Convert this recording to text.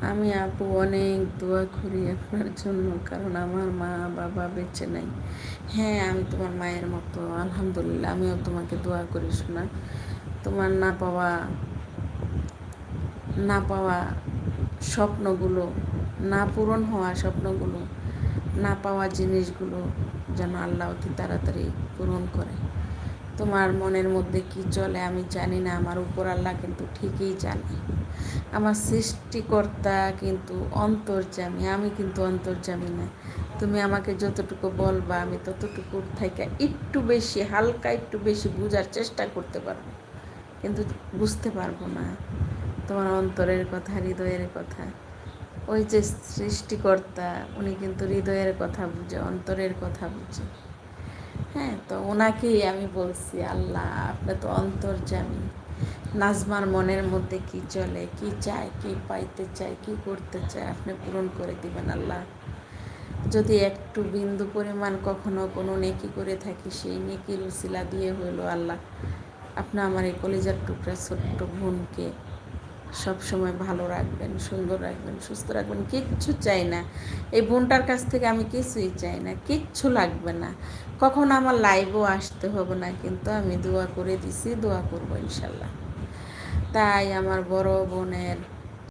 আমি আপু অনেক দোয়া করি আপনার জন্য, কারণ আমার মা বাবা বেঁচে নাই। হ্যাঁ, আমি তোমার মায়ের মতো, আলহামদুলিল্লাহ আমিও তোমাকে দোয়া করি শোনা। তোমার না পাওয়া স্বপ্নগুলো, না পূরণ হওয়া স্বপ্নগুলো, না পাওয়া জিনিসগুলো যেন আল্লাহ অতি তাড়াতাড়ি পূরণ করে। তোমার মনের মধ্যে কি চলে আমি জানি না, আমার উপর আল্লাহ কিন্তু ঠিকই জানে। আমার সৃষ্টিকর্তা কিন্তু অন্তর্যামী, আমি কিন্তু অন্তর্যামী না। তুমি আমাকে যতটুকু বলবা আমি ততটুকুর থেকে একটু বেশি, হালকা একটু বেশি বোঝার চেষ্টা করতে পারবো, কিন্তু বুঝতে পারবো না তোমার অন্তরের কথা, হৃদয়ের কথা। ওই যে সৃষ্টিকর্তা, উনি কিন্তু হৃদয়ের কথা বুঝে, অন্তরের কথা বুঝে। হ্যাঁ, তো ওনাকেই আমি বলছি, আল্লাহ আপনি তো অন্তর্যামী, নাজমার মনের মধ্যে কি চলে, কি চায়, কি পাইতে চায়, কি করতে চায়, আপনি পূরণ করে দিবেন আল্লাহ। যদি একটু বিন্দু পরিমাণ কখনো কোনো নেকি করে থাকি, সেই নেকির উসিলা দিয়ে হইলো আল্লাহ আপনি আমার এই কলিজার টুকরা ছোট্ট বোনকে সব সময় ভালো রাখবেন, সুন্দর রাখবেন, সুস্থ রাখবেন। কিচ্ছু চাই না এই বোনটার কাছ থেকে, আমি কিছুই চাই না, কিচ্ছু লাগবে না। কখনো আমার লাইভও আসতে হবে না, কিন্তু আমি দোয়া করে দিছি, দোয়া করবো ইনশাল্লাহ। তাই আমার বড় বোনের